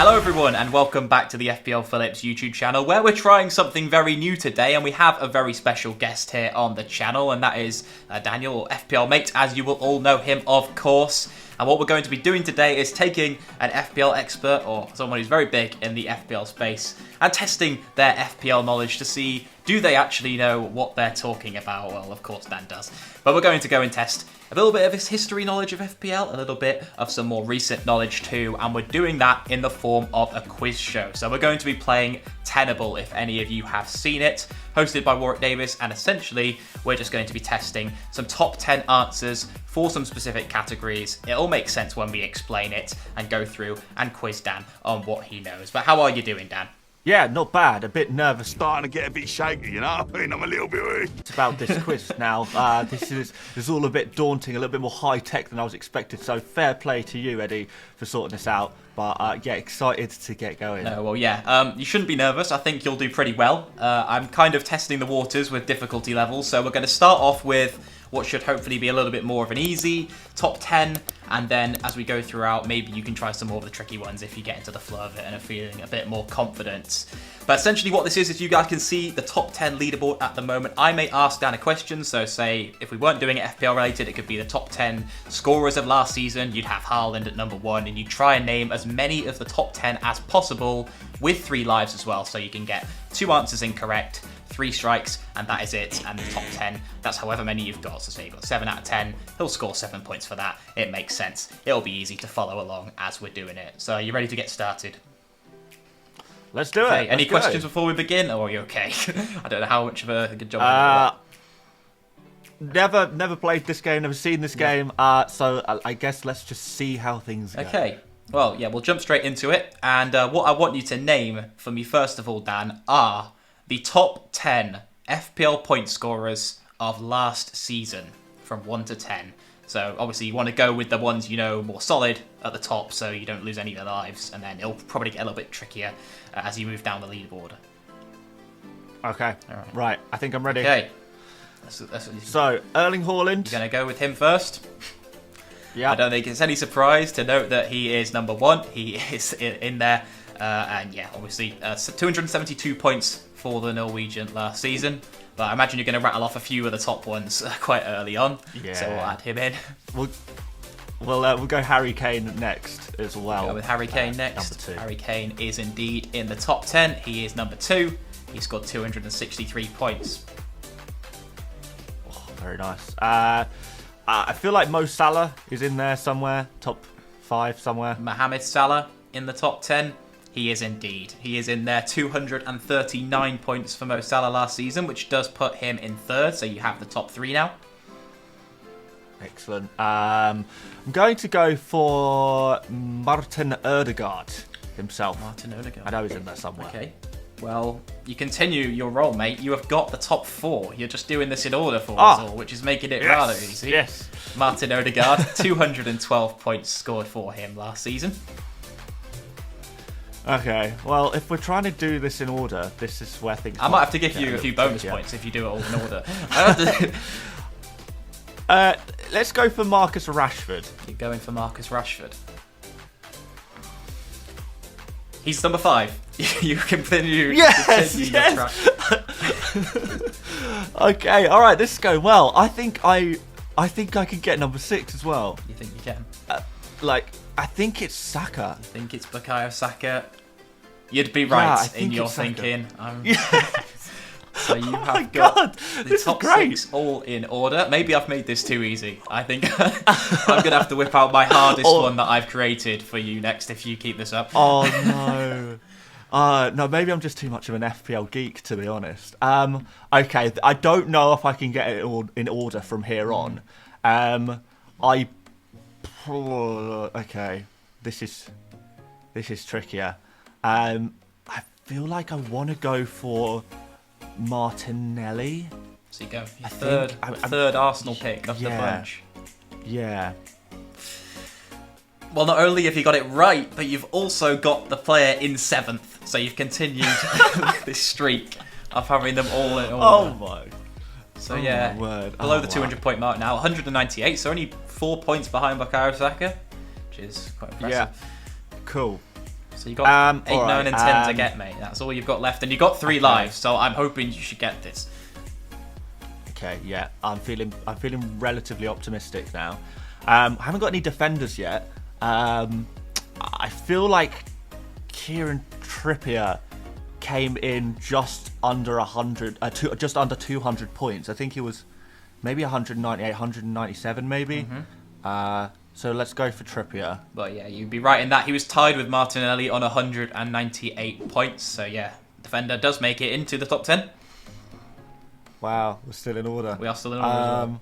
Hello everyone and welcome back to the FPL Phillips YouTube channel where we're trying something very new today, and we have a very special guest here on the channel, and that is Daniel, FPL Mate, as you will all know him of course. And what we're going to be doing today is taking an FPL expert or someone who's very big in the FPL space and testing their FPL knowledge to see, do they actually know what they're talking about? Well, of course Dan does. But we're going to go and test a little bit of his history knowledge of FPL, a little bit of some more recent knowledge too, and we're doing that in the form of a quiz show. So we're going to be playing Tenable, if any of you have seen it, hosted by Warwick Davis, and essentially we're just going to be testing some top 10 answers for some specific categories. It all makes sense when we explain it and go through and quiz Dan on what he knows. But how are you doing, Dan? Yeah, not bad. A bit nervous. Starting to get a bit shaky, you know? I mean, I'm a little bit worried. It's about this quiz now. This is all a bit daunting, a little bit more high-tech than I was expected. So fair play to you, Eddie, for sorting this out. But yeah, excited to get going. No, well, yeah, you shouldn't be nervous. I think you'll do pretty well. I'm kind of testing the waters with difficulty levels. So we're going to start off with what should hopefully be a little bit more of an easy top 10. And then as we go throughout, maybe you can try some more of the tricky ones if you get into the flow of it and are feeling a bit more confident. But essentially what this is you guys can see the top 10 leaderboard at the moment. I may ask Dan a question, so say if we weren't doing it FPL related, it could be the top 10 scorers of last season. You'd have Haaland at number 1, and you try and name as many of the top 10 as possible with 3 lives as well, so you can get 2 answers incorrect, 3 strikes, and that is it. And the top 10, that's however many you've got. So say you've got 7 out of 10, he'll score 7 points for that. It makes sense. It'll be easy to follow along as we're doing it. So are you ready to get started? Let's do it. Any questions before we begin, or are you okay? I don't know how much of a good job Never played this game, never seen this game, so I guess let's just see how things go. Okay. Well, yeah, we'll jump straight into it. And what I want you to name for me, first of all, Dan, are the top 10 FPL point scorers of last season from 1 to 10. So obviously you want to go with the ones you know more solid at the top so you don't lose any of their lives, and then it'll probably get a little bit trickier as you move down the leaderboard. Okay, right. I think I'm ready. Okay. So, Erling Haaland. You're going to go with him first? Yeah. I don't think it's any surprise to note that he is number 1. He is in there. And yeah, obviously 272 points for the Norwegian last season. But I imagine you're going to rattle off a few of the top ones quite early on. Yeah. So we'll add him in. We'll go Harry Kane next as well. Go with Harry Kane next. Number 2. Harry Kane is indeed in the top 10. He is number 2. He scored 263 points. Oh, very nice. I feel like Mo Salah is in there somewhere. Top 5 somewhere. Mohamed Salah in the top 10. He is indeed. He is in there. 239 points for Mo Salah last season, which does put him in 3rd. So you have the top 3 now. Excellent. I'm going to go for Martin Odegaard himself. Martin Odegaard. I know he's in there somewhere. Okay. Well, you continue your role, mate. You have got the top 4. You're just doing this in order for us all, which is making it rather easy. Yes. Martin Odegaard, 212 points scored for him last season. Okay, well, if we're trying to do this in order, this is where things... I might have to give you a few bonus points if you do it all in order. Let's go for Marcus Rashford. You're going for Marcus Rashford. He's number 5. You continue. Yes. Okay, all right, this is going well. I think I can get number 6 as well. You think you can? I think it's Saka. You think it's Bukayo Saka? You'd be right in your thinking. So you have got the top 6 all in order. Maybe I've made this too easy. I think I'm going to have to whip out my hardest one that I've created for you next if you keep this up. Oh, no. No, maybe I'm just too much of an FPL geek, to be honest. Okay, I don't know if I can get it all in order from here on. Okay, this is trickier. I feel like I want to go for Martinelli. So you go for your third Arsenal pick of the bunch. Yeah. Well, not only have you got it right, but you've also got the player in 7th. So you've continued this streak of having them all in order. Oh my. So yeah, below the 200 point mark now, 198. So only 4 points behind Bukayo Saka, which is quite impressive. Yeah. Cool. So you got 8, all 9, and right, 10 to get, mate. That's all you've got left, and you got 3 lives. So I'm hoping you should get this. Okay, yeah, I'm feeling relatively optimistic now. I haven't got any defenders yet. I feel like Kieran Trippier came in just under 100, just under 200 points. I think he was maybe 198, 197 maybe. So let's go for Trippier. But yeah, you'd be right in that. He was tied with Martinelli on 198 points. So yeah, defender does make it into the top 10. Wow, we're still in order. We are still in order as well.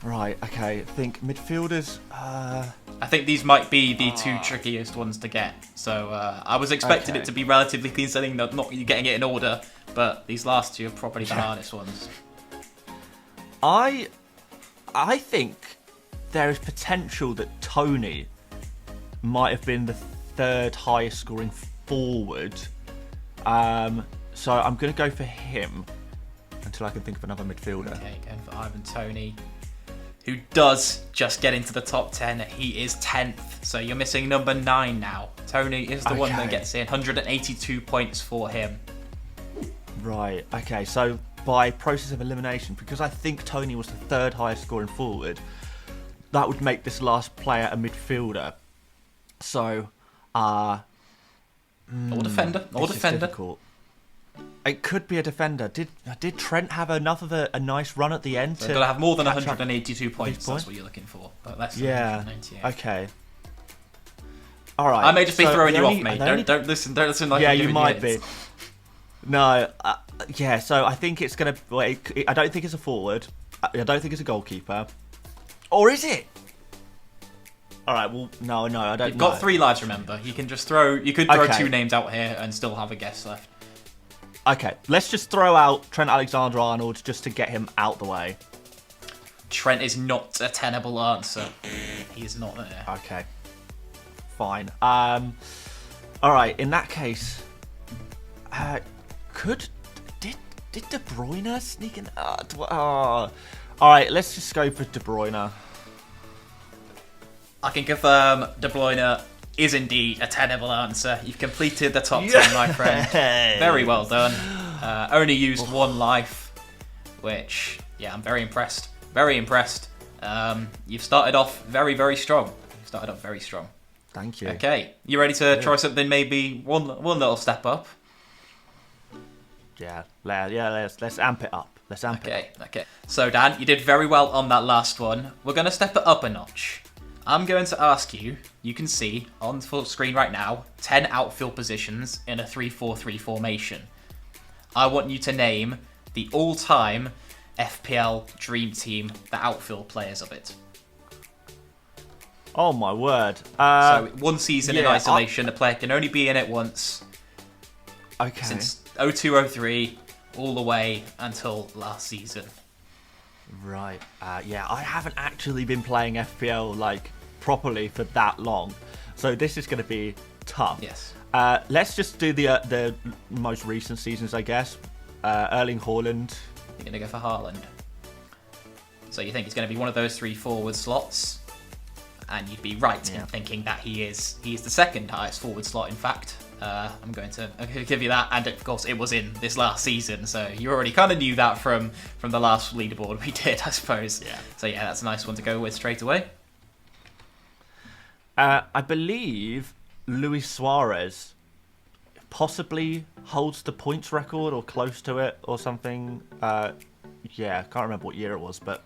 Right, okay. I think midfielders... I think these might be the 2 trickiest ones to get. So I was expecting it to be relatively clean sailing, not you getting it in order. But these last 2 are probably the hardest ones. I think there is potential that Tony might have been the 3rd highest scoring forward. So I'm going to go for him until I can think of another midfielder. Okay, going for Ivan Toney, who does just get into the top 10. He is 10th, so you're missing number 9 now. Tony is the one that gets in. 182 points for him. Right, okay, so by process of elimination, because I think Tony was the 3rd highest scoring forward, that would make this last player a midfielder. So, or defender. Or defender. Difficult. It could be a defender. Did Trent have enough of a nice run at the end? So got to have more than 182 points. That's what you're looking for. But less than 198. Okay. All right. I may just be throwing you off, mate. Don't listen. Don't listen. Like you might be. No. Yeah. So I think it's gonna. I don't think it's a forward. I don't think it's a goalkeeper. Or is it? All right. Well, no. I don't. You've got 3 lives. Remember, you can just throw. You could throw 2 names out here and still have a guess left. Okay, let's just throw out Trent Alexander-Arnold just to get him out the way. Trent is not a tenable answer. He is not there. Okay, fine. All right. In that case, did De Bruyne sneak in? All right, let's just go for De Bruyne. I can confirm De Bruyne is indeed a tenable answer. You've completed the top 10, my friend. Very well done. Only used 1 life, which, yeah, I'm very impressed. Very impressed. You've started off very, very strong. Thank you. Okay, you ready to try something maybe one little step up? Yeah, let's amp it up. Okay. So, Dan, you did very well on that last one. We're going to step it up a notch. I'm going to ask you, you can see on full screen right now, 10 outfield positions in a 3-4-3 formation. I want you to name the all-time FPL Dream Team, the outfield players of it. Oh my word. So 1 season in isolation, a player can only be in it once. Okay. Since 02-03, all the way until last season. Right. Yeah, I haven't actually been playing FPL properly for that long, so this is going to be tough. Yes. Let's just do the most recent seasons, I guess. Erling Haaland. You're going to go for Haaland. So you think he's going to be one of those 3 forward slots, and you'd be right in thinking that he is the 2nd highest forward slot. In fact, I'm going to give you that, and of course it was in this last season, so you already kind of knew that from the last leaderboard we did, I suppose. Yeah. So yeah, that's a nice one to go with straight away. I believe Luis Suarez possibly holds the points record or close to it or something. Yeah, I can't remember what year it was, but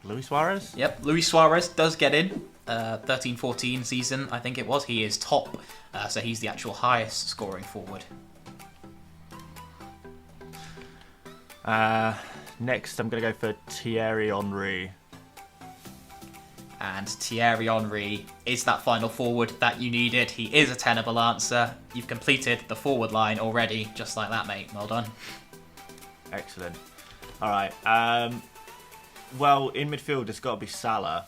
Luis Suarez? Yep, Luis Suarez does get in. 13-14 season, I think it was. He is top, so he's the actual highest scoring forward. Next, I'm going to go for Thierry Henry. And Thierry Henry is that final forward that you needed. He is a tenable answer. You've completed the forward line already, just like that, mate. Well done. Excellent. All right. Well, in midfield, it's got to be Salah.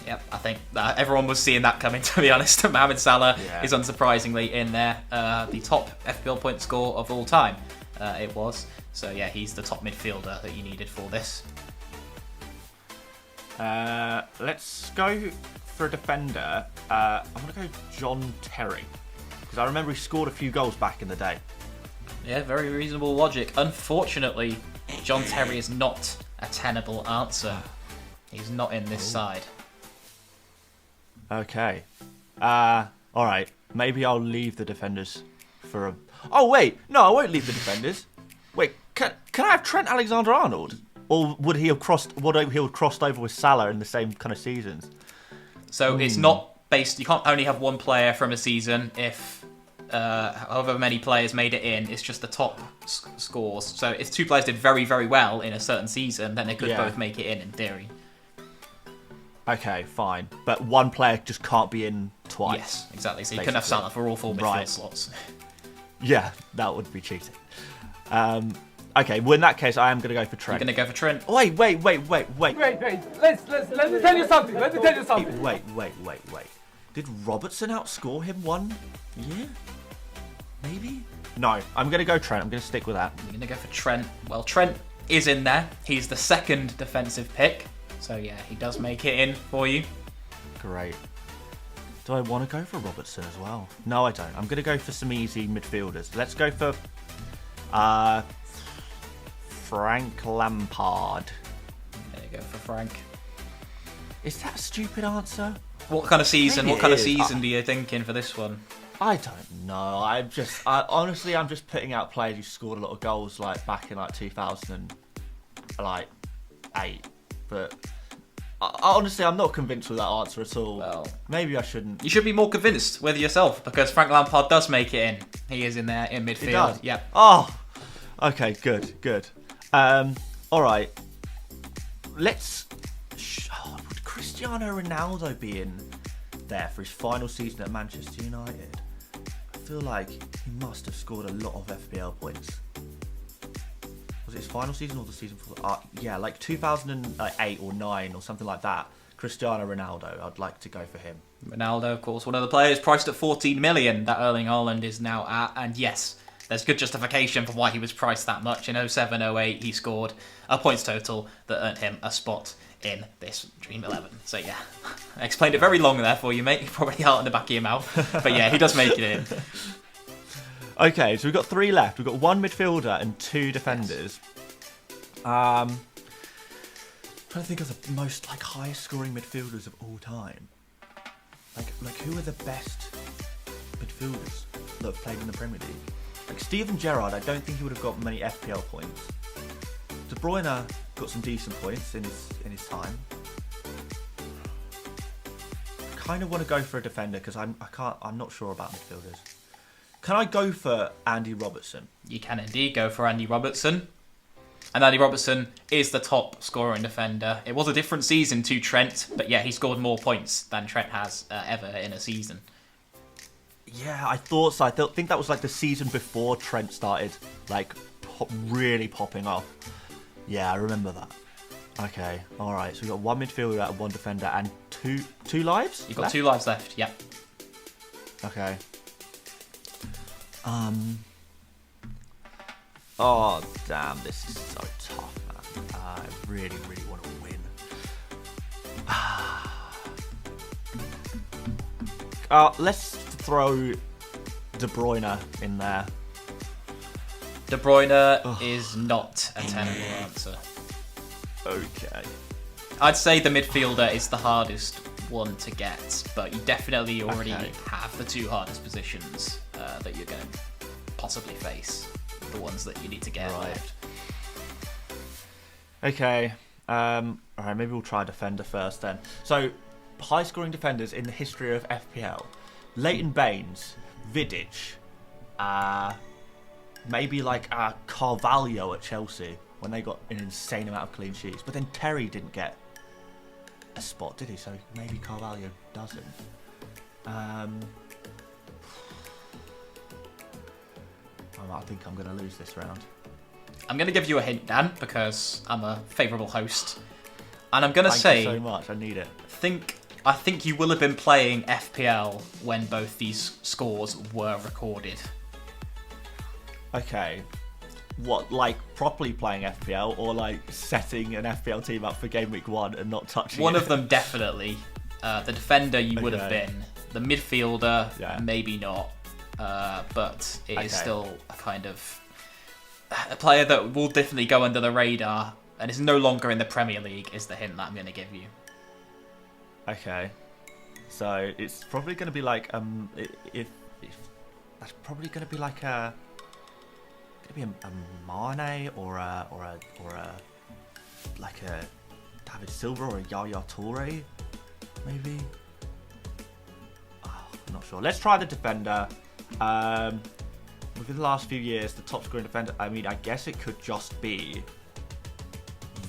Yep, I think everyone was seeing that coming, to be honest. Mohamed Salah is unsurprisingly in there. The top FPL point score of all time, it was. So, yeah, he's the top midfielder that you needed for this. Let's go for a defender, I'm going to go John Terry. Because I remember he scored a few goals back in the day. Yeah, very reasonable logic. Unfortunately, John Terry is not a tenable answer. He's not in this side. Okay. Alright. Maybe I'll leave the defenders for a... Oh, wait. No, I won't leave the defenders. Wait, can I have Trent Alexander-Arnold? Or would he have crossed over with Salah in the same kind of seasons? So it's not based... You can't only have one player from a season if however many players made it in. It's just the top scores. So if two players did very, very well in a certain season, then they could both make it in theory. Okay, fine. But one player just can't be in twice. Yes, exactly. So you couldn't have Salah for all 4 midfield slots. Yeah, that would be cheating. Okay, well in that case, I am going to go for Trent. You're going to go for Trent? Wait. Wait. Let me tell you something. Wait. Did Robertson outscore him one year? Maybe? No, I'm going to go Trent. I'm going to stick with that. You're going to go for Trent. Well, Trent is in there. He's the second defensive pick. So yeah, he does make it in for you. Great. Do I want to go for Robertson as well? No, I don't. I'm going to go for some easy midfielders. Let's go for Frank Lampard. There you go for Frank. Is that a stupid answer? What kind of season? Maybe What kind of it is. season do you thinking for this one? I don't know. Honestly, I'm just putting out players who scored a lot of goals like back in like 2008. But honestly, I'm not convinced with that answer at all. Well, maybe I shouldn't. You should be more convinced with yourself because Frank Lampard does make it in. He is in there in midfield. He does? Yep. Oh, okay, good. All right. Would Cristiano Ronaldo be in there for his final season at Manchester United? I feel like he must have scored a lot of FPL points. Was it his final season or the season before? Yeah, like 2008 or 9 or something like that. Cristiano Ronaldo, I'd like to go for him. Ronaldo, of course, one of the players priced at 14 million that Erling Haaland is now at. And yes, there's good justification for why he was priced that much. In 07-08, he scored a points total that earned him a spot in this Dream 11. So yeah, I explained it very long there for you, mate. Probably out in the back of your mouth. But yeah, he does make it in. Okay, so we've got 3 left. We've got 1 midfielder and 2 defenders. Trying to think of the most highest scoring midfielders of all time. Like who are the best midfielders that have played in the Premier League? Like Steven Gerrard, I don't think he would have got many FPL points. De Bruyne got some decent points in his time. I kind of want to go for a defender because I'm not sure about midfielders. Can I go for Andy Robertson? You can indeed go for Andy Robertson. And Andy Robertson is the top scoring defender. It was a different season to Trent, but yeah, he scored more points than Trent has ever in a season. Yeah, I thought so. Think that was the season before Trent started really popping off. Yeah, I remember that. Okay, all right. So we've got 1 midfielder and 1 defender and two lives? You've got 2 lives left, yep. Okay. Oh, damn, this is so tough, man. I really, really want to win. Let's throw De Bruyne in there. De Bruyne is not a tenable answer. Okay. I'd say the midfielder is the hardest one to get, but you definitely already have the 2 hardest positions that you're going to possibly face. The ones that you need to get left. Okay. Alright, maybe we'll try defender first then. So, high scoring defenders in the history of FPL. Leighton Baines, Vidic, maybe Carvalho at Chelsea when they got an insane amount of clean sheets. But then Terry didn't get a spot, did he? So maybe Carvalho doesn't. I think I'm going to lose this round. I'm going to give you a hint, Dan, because I'm a favourable host. And I'm going to say... Thank you so much, I need it. I think you will have been playing FPL when both these scores were recorded. Okay. What, properly playing FPL or setting an FPL team up for game week 1 and not touching One it? of them definitely. The defender you would have Okay. been. The midfielder, Yeah. maybe not. But it is Okay. still a kind of a player that will definitely go under the radar and is no longer in the Premier League. Is the hint that I'm going to give you? Okay. So it's probably going to be like if that's probably going to be like a Mane or a like a David Silva or a Yaya Toure, maybe. Oh, I'm not sure. Let's try the defender. Within the last few years, the top scoring defender. I mean, I guess it could just be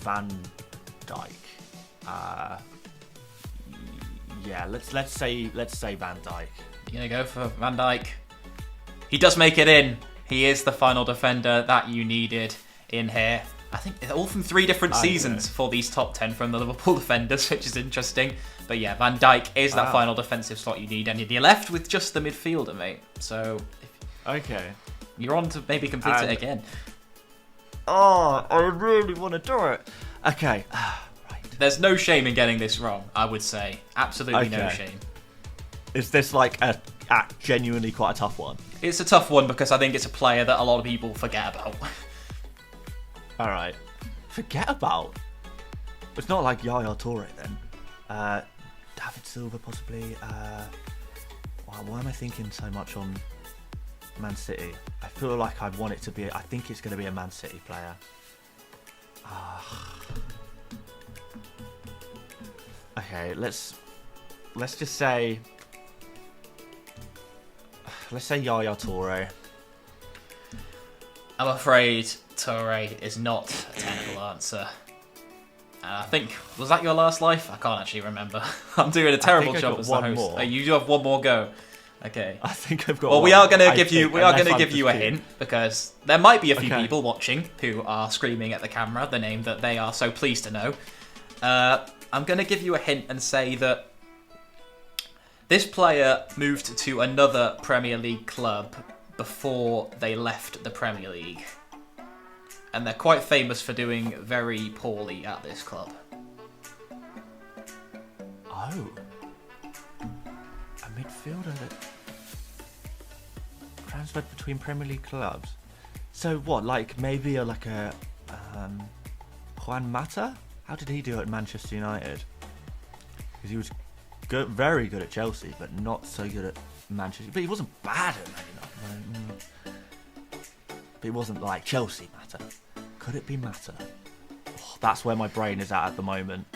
Van Dijk. Yeah, let's say Van Dijk. You're going to go for Van Dijk. He does make it in. He is the final defender that you needed in here. I think it's all from 3 different seasons for these top 10 from the Liverpool defenders, which is interesting. But yeah, Van Dijk is that final defensive slot you need, and you're left with just the midfielder, mate. So Okay. you're on to maybe complete it again. Oh, I really want to do it. Okay. Right. There's no shame in getting this wrong, I would say. Absolutely no Okay. shame. Is this like a genuinely quite a tough one? It's a tough one because I think it's a player that a lot of people forget about. All right. Forget about. It's not like Yaya Toure then. David Silva possibly. Why am I thinking so much on Man City? I feel like I want it to be. I think it's going to be a Man City player. Okay, let's just say. Let's say Yaya Toure. I'm afraid Toure is not a tenable answer. And I think, was that your last life? I can't actually remember. I'm doing a terrible I job got as the one host. more. Oh, you do have one more go. Okay. I think I've got. Well, one. we are going to I give you think, we are going unless to I'm give you a just hint because there might be a few Okay. people watching who are screaming at the camera the name that they are so pleased to know. I'm going to give you a hint and say that this player moved to another Premier League club before they left the Premier League. And they're quite famous for doing very poorly at this club. Oh. A midfielder that transferred between Premier League clubs. So what? Like maybe like a Juan Mata? How did he do at Manchester United? Because he was good, very good at Chelsea, but not so good at Manchester. But he wasn't bad at Man United. But he wasn't like Chelsea Mata. Could it be Mata? Oh, that's where my brain is at the moment.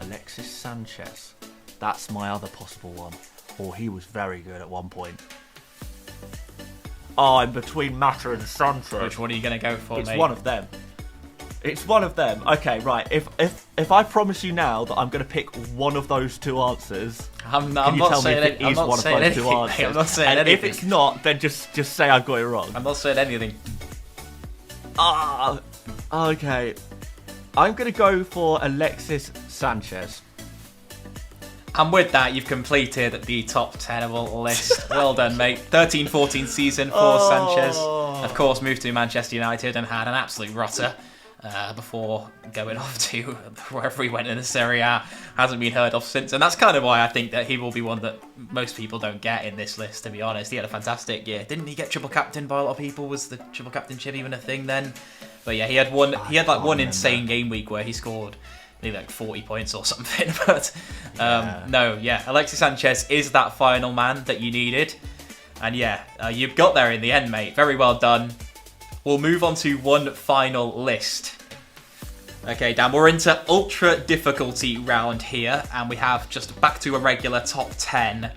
Alexis Sanchez. That's my other possible one. Or he was very good at one point. Oh, I'm between Mata and Sanchez. Which one are you going to go for, It's mate? one of them. It's one of them. Okay, right. If I promise you now that I'm going to pick one of those 2 answers, I'm can not you tell me saying if it I'm is not one of saying those 2 anything, answers? mate. I'm not saying and anything. if it's not, then just say I got it wrong. I'm not saying anything. Okay. I'm going to go for Alexis Sanchez. And with that, you've completed the top tenable list. Well done, mate. 13-14 season for Sanchez. Of course, moved to Manchester United and had an absolute rotter before going off to wherever he went in the Serie A. Hasn't been heard of since. And that's kind of why I think that he will be one that most people don't get in this list, to be honest. He had a fantastic year. Didn't he get triple captain by a lot of people? Was the triple captainship even a thing then? But yeah, he had one insane game week where he scored maybe like 40 points or something. But Alexis Sanchez is that final man that you needed. And you've got there in the end, mate. Very well done. We'll move on to one final list. Okay, Dan, we're into ultra difficulty round here, and we have just back to a regular top 10.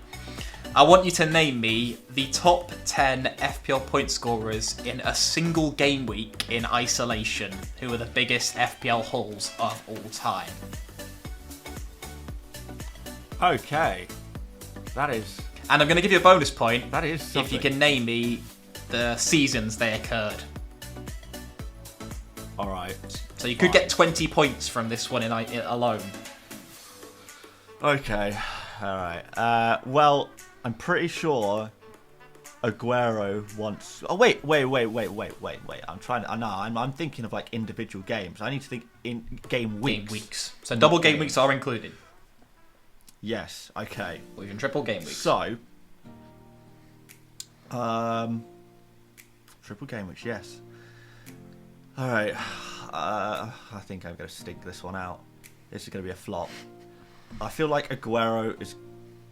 I want you to name me the top 10 FPL point scorers in a single game week in isolation, who are the biggest FPL hauls of all time. Okay. That is And I'm going to give you a bonus point something. if you can name me the seasons they occurred. All right. So you could get 20 points from this one alone. Okay. All right. Well, I'm pretty sure Aguero once. Oh wait. I'm thinking of like individual games. I need to think in game weeks. Game weeks. So double game weeks are included. Yes. Okay. Or even triple game weeks. So, triple game weeks. Yes. All right. I think I'm going to stink this one out. This is going to be a flop. I feel like Aguero is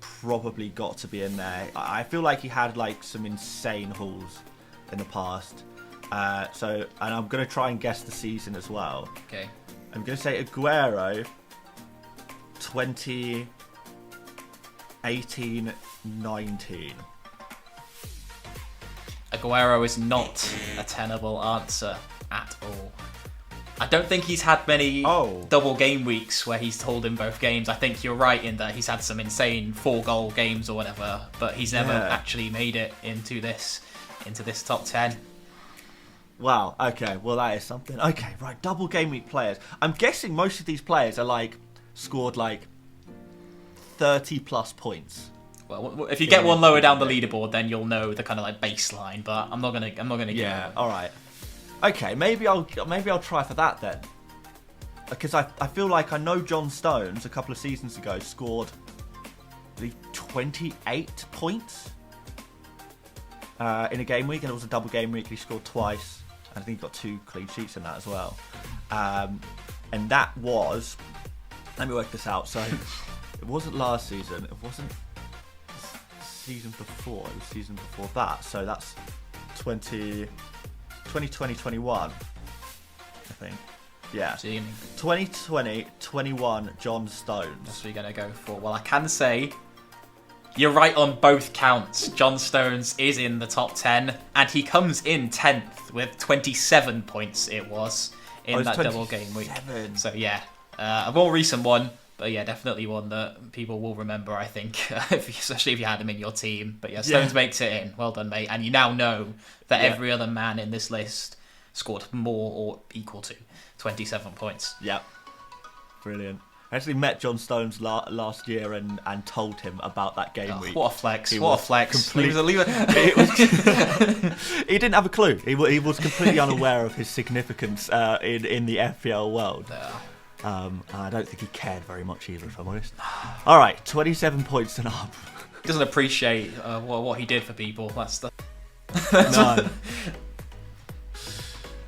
probably got to be in there. I feel like he had like some insane hauls in the past. And I'm going to try and guess the season as well. Okay. I'm going to say Aguero 2018-19. Aguero is not a tenable answer at all. I don't think he's had many double game weeks where he's held in both games. I think you're right in that he's had some insane 4-goal games or whatever, but he's never actually made it into this top 10. Wow, okay, well that is something. Okay, right, double game week players. I'm guessing most of these players are like scored like 30 plus points. Well, if you get one lower down the leaderboard, then you'll know the kind of like baseline. But I'm not gonna. Yeah. All right. Okay. Maybe I'll try for that then. Because I feel like I know John Stones a couple of seasons ago scored the 28 points in a game week, and it was a double game week. He scored twice, and I think he got 2 clean sheets in that as well. And that was. Let me work this out. So it wasn't last season. It wasn't. Season before, it was season before that, so that's 2020-21 I think. Yeah, 2020-21 John Stones. That's what you're gonna go for. Well, I can say you're right on both counts. John Stones is in the top 10, and he comes in 10th with 27 points it was in that double game week. So yeah, a more recent one. But yeah, definitely one that people will remember, I think, especially if you had him in your team. But yeah, Stones makes it in. Well done, mate. And you now know that every other man in this list scored more or equal to 27 points. Yep. Brilliant. I actually met John Stones last year and told him about that game week. What a flex. What a flex. He didn't have a clue. He was completely unaware of his significance in the FPL world. And I don't think he cared very much either, if I'm honest. All right, 27 points and up. Doesn't appreciate what he did for people. That's the. No.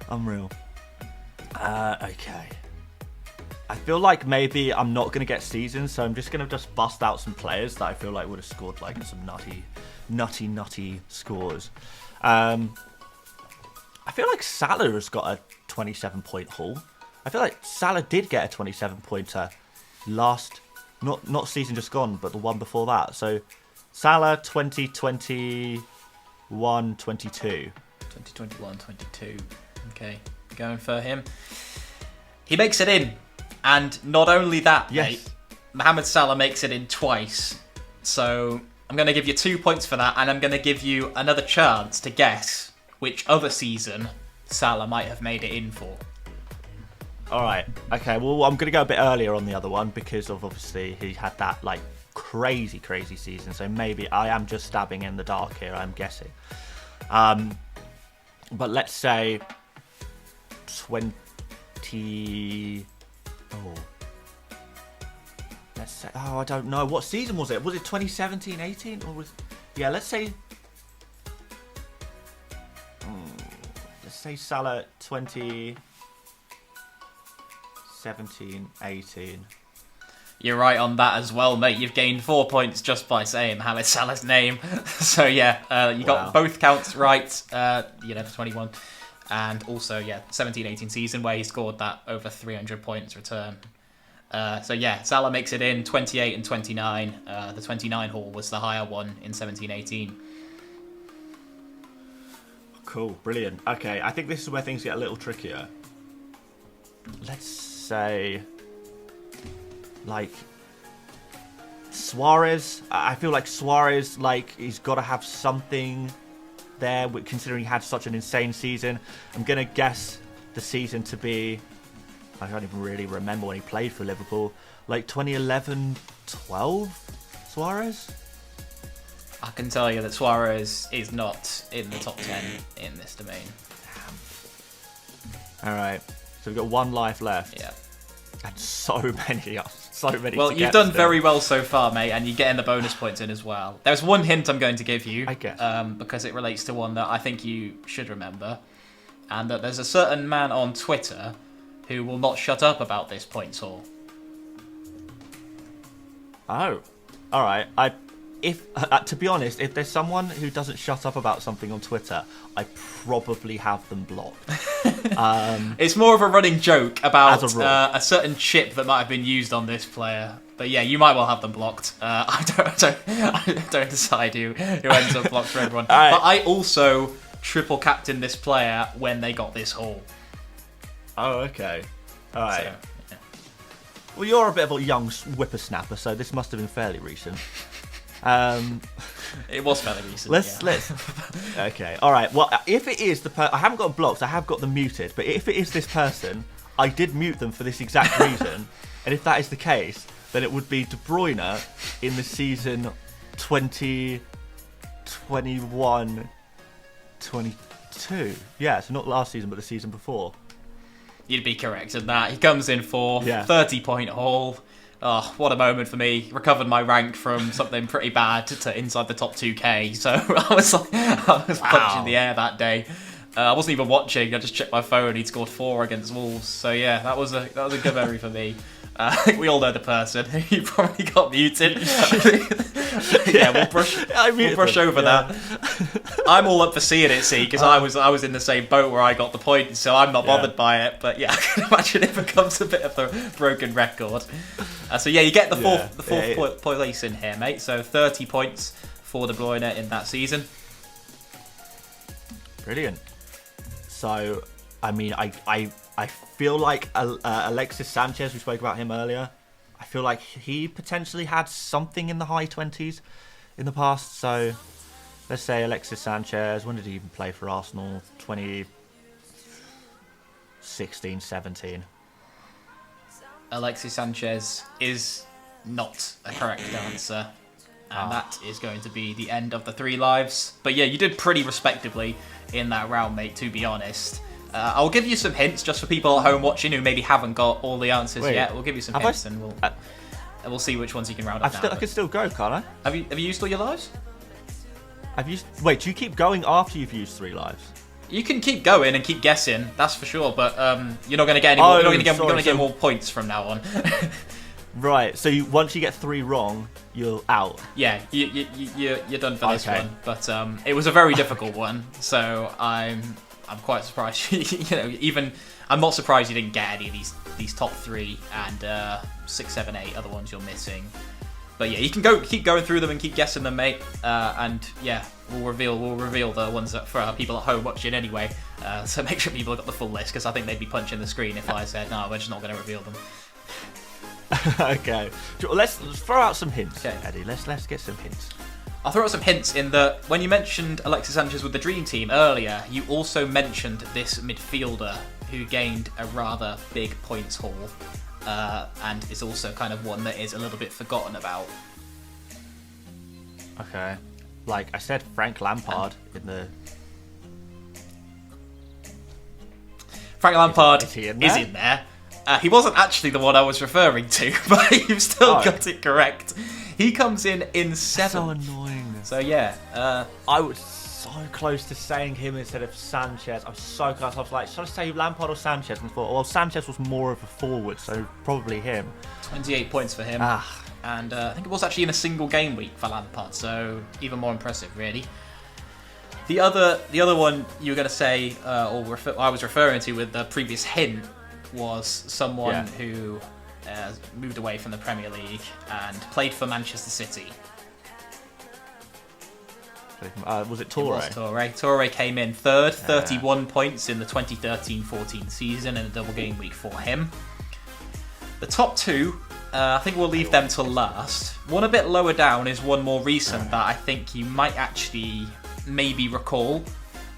Unreal. Okay. I feel like maybe I'm not going to get seasons, so I'm just going to bust out some players that I feel like would have scored like some nutty scores. I feel like Salah has got a 27-point haul. I feel like Salah did get a 27-pointer last, not season just gone, but the one before that. So Salah 2021-22. 2021-22. Okay, going for him. He makes it in, and not only that, mate, Mohamed Salah makes it in twice. So I'm going to give you 2 points for that, and I'm going to give you another chance to guess which other season Salah might have made it in for. All right. Okay. Well, I'm going to go a bit earlier on the other one because of obviously he had that like crazy season. So maybe I am just stabbing in the dark here. I'm guessing. But let's say 20. Let's say. Oh, I don't know. What season was it? Was it 2017-18 or was? Yeah. Let's say. Let's say Salah 2017-18. You're right on that as well, mate. You've gained 4 points just by saying Mohamed Salah's name. So yeah, you got both counts right. For 21, and also 17-18 season where he scored that over 300 points return. So yeah, Salah makes it in 28 and 29. The 29 haul was the higher one in 17-18. Cool, brilliant. Okay, I think this is where things get a little trickier. Let's say, like, Suarez. I feel like Suarez, like, he's got to have something there, considering he had such an insane season. I'm going to guess the season to be, I don't even really remember when he played for Liverpool, like 2011-12, Suarez? I can tell you that Suarez is not in the top 10 in this domain. All right. So we've got 1 life left. Yeah. And so many. Well, you've done very well so far, mate, and you're getting the bonus points in as well. There's one hint I'm going to give you, I guess. because it relates to one that I think you should remember, and that there's a certain man on Twitter who will not shut up about this points haul. Oh, all right. To be honest, if there's someone who doesn't shut up about something on Twitter, I probably have them blocked. It's more of a running joke about As a rule. a certain chip that might have been used on this player. But yeah, you might well have them blocked. I don't decide who ends up blocked for everyone. All right. But I also triple captained this player when they got this haul. Oh, okay. All right. So, yeah. Well, you're a bit of a young whippersnapper, so this must have been fairly recent. It was fairly recent. Let's. Okay. All right. Well, if it is I haven't got blocked. I have got them muted. But if it is this person, I did mute them for this exact reason. And if that is the case, then it would be De Bruyne in the season 2021-22. Yeah. So not last season, but the season before. You'd be correct in that. He comes in for 30-point haul. Oh, what a moment for me. Recovered my rank from something pretty bad to inside the top 2k. So I was punching the air that day. I wasn't even watching. I just checked my phone. He'd scored 4 against Wolves. So yeah, that was a good memory for me. I think we all know the person. He probably got muted. Yeah, we'll brush over that. I'm all up for seeing it, because I was in the same boat where I got the point, so I'm not bothered by it. But yeah, I can imagine it becomes a bit of a broken record. So yeah, you get the fourth place in here, mate. So 30 points for De Bruyne in that season. Brilliant. So, I mean, I feel like Alexis Sanchez, we spoke about him earlier, I feel like he potentially had something in the high 20s in the past. So, let's say Alexis Sanchez, when did he even play for Arsenal? 2016, 17. Alexis Sanchez is not a correct answer. And that is going to be the end of the 3 lives. But yeah, you did pretty respectably in that round, mate, to be honest. I'll give you some hints just for people at home watching who maybe haven't got all the answers yet. We'll give you some hints and we'll see which ones you can round up down. I can still go, can't I? Have you used all your lives? Wait, do you keep going after you've used 3 lives? You can keep going and keep guessing, that's for sure. But you're not going to get any more. You're not going to get more points from now on. Right. So once you get 3 wrong, you're out. Yeah, you're done for this one. But it was a very difficult one, so I'm quite surprised. Even I'm not surprised you didn't get any of these top 3 and 6, 7, 8 other ones you're missing. But yeah, you can keep going through them and keep guessing them, mate. And yeah, we'll reveal the ones that for people at home watching anyway. So make sure people have got the full list, because I think they'd be punching the screen if I said no, we're just not going to reveal them. Okay, let's throw out some hints, okay. Eddie. Let's get some hints. I'll throw out some hints in that when you mentioned Alexis Sanchez with the Dream Team earlier, you also mentioned this midfielder who gained a rather big points haul, and is also kind of one that is a little bit forgotten about. Okay, like I said, Frank Lampard in the. Frank Lampard is in there. He wasn't actually the one I was referring to, but you've still got it correct. He comes in 7th. So annoying. So yeah, I was so close to saying him instead of Sanchez. I was so close. I was like, should I say Lampard or Sanchez? And I thought, well, Sanchez was more of a forward, so probably him. 28 points for him. And I think it was actually in a single game week for Lampard, so even more impressive, really. The other one you were going to say, I was referring to with the previous hint, was someone who moved away from the Premier League and played for Manchester City. Was it Toure? It was Toure. Toure came in 3rd, 31 points in the 2013-14 season, and a double game week for him. The top 2, I think we'll leave them till last. One a bit lower down is one more recent that I think you might actually maybe recall.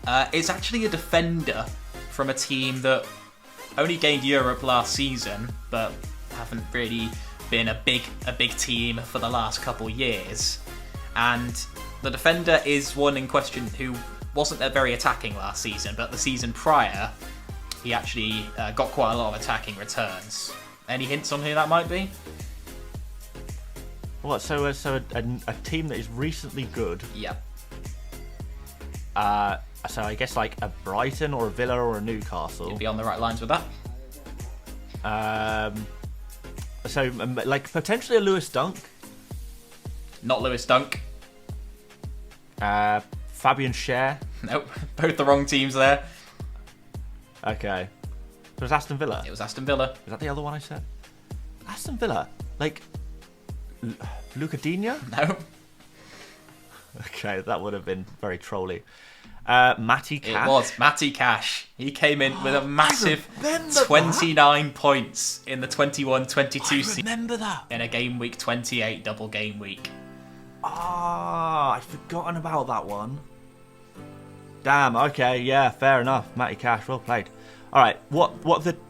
It's actually a defender from a team that only gained Europe last season, but haven't really been a big team for the last couple years. And The defender is one in question who wasn't very attacking last season, but the season prior, he actually got quite a lot of attacking returns. Any hints on who that might be? What? So a team that is recently good. Yep. So I guess like a Brighton or a Villa or a Newcastle. You'd be on the right lines with that. So like potentially a Lewis Dunk. Not Lewis Dunk. Fabian Schär. Nope, both the wrong teams there. Okay. So it was Aston Villa. It was Aston Villa. Is that the other one I said? Aston Villa. Like Luca Digne? No. Okay, that would have been very trolly. Matty Cash. It was Matty Cash. He came in with a massive remember 29 points in the 21-22 season. Remember that? In a game week 28 double game week. Ah, I'd forgotten about that one. Damn, okay, yeah, fair enough. Matty Cash, well played. Alright,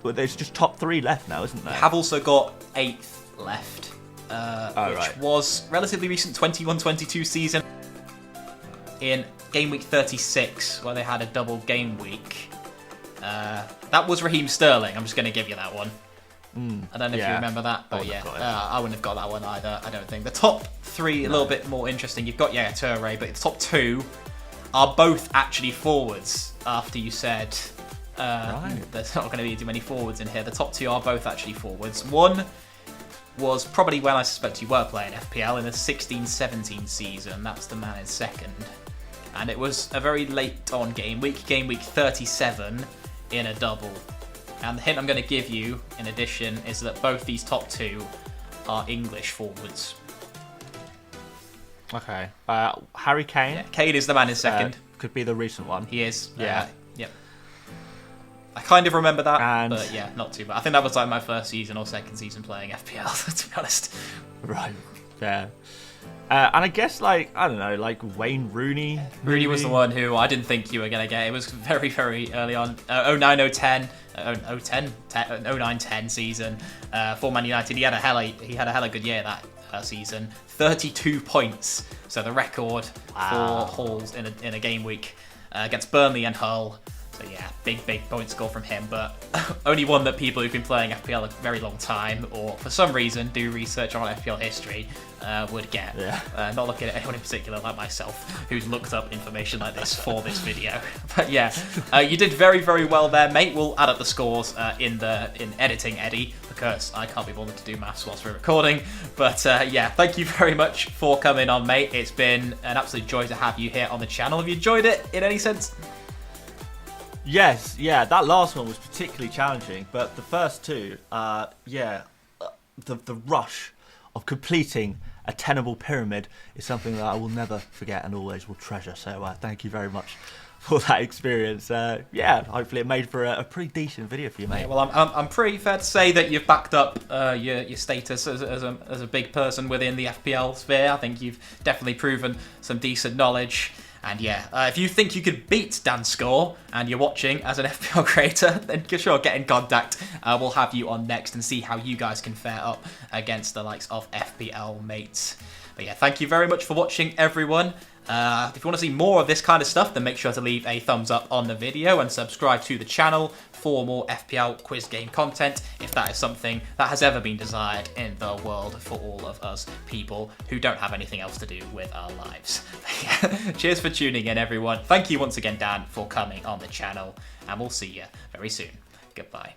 there's just top 3 left now, isn't there? We have also got 8th left, which right. was relatively recent 21-22 season in game week 36, where they had a double game week. That was Raheem Sterling. I'm just going to give you that one. I don't know if you remember that, but yeah, I wouldn't have got that one either, I don't think. The top 3, a little bit more interesting. You've got, Toure, but the top 2 are both actually forwards, after you said there's not going to be too many forwards in here. The top 2 are both actually forwards. One was probably when I suspect you were playing FPL in the 16-17 season. That's the man in second. And it was a very late on game week 37 in a double. And the hint I'm going to give you, in addition, is that both these top 2 are English forwards. Okay. Harry Kane. Yeah, Kane is the man in second. Could be the recent one. He is. Yeah. Yep. I kind of remember that, And- but yeah, not too bad. I think that was like my first season or second season playing FPL, to be honest. Right. Yeah. And I guess, like, I don't know, like Wayne Rooney. Rooney was the maybe? one who I didn't think you were going to get. It was very, very early on. 09-10 season for Man United. He had a hella good year that season. 32 points. So the record for hauls in a game week against Burnley and Hull. So yeah, big point score from him, but only one that people who've been playing FPL a very long time, or for some reason do research on FPL history, would get. Yeah. Not looking at anyone in particular like myself, who's looked up information like this for this video. But yeah, you did very, very well there, mate. We'll add up the scores in editing, Eddie, because I can't be bothered to do maths whilst we're recording. But yeah, thank you very much for coming on, mate. It's been an absolute joy to have you here on the channel. Have you enjoyed it in any sense? Yes, yeah, that last one was particularly challenging, but the first 2, the rush of completing a tenable pyramid is something that I will never forget and always will treasure. So thank you very much for that experience. Yeah, hopefully it made for a pretty decent video for you, mate. Yeah, well, I'm pretty fair to say that you've backed up your status as a big person within the FPL sphere. I think you've definitely proven some decent knowledge. And yeah, if you think you could beat Dan's score and you're watching as an FPL creator, then sure, get in contact. We'll have you on next and see how you guys can fare up against the likes of FPL mates. But yeah, thank you very much for watching, everyone. If you want to see more of this kind of stuff, then make sure to leave a thumbs up on the video and subscribe to the channel for more FPL quiz game content, if that is something that has ever been desired in the world for all of us people who don't have anything else to do with our lives. Cheers for tuning in, everyone. Thank you once again, Dan, for coming on the channel, and we'll see you very soon. Goodbye.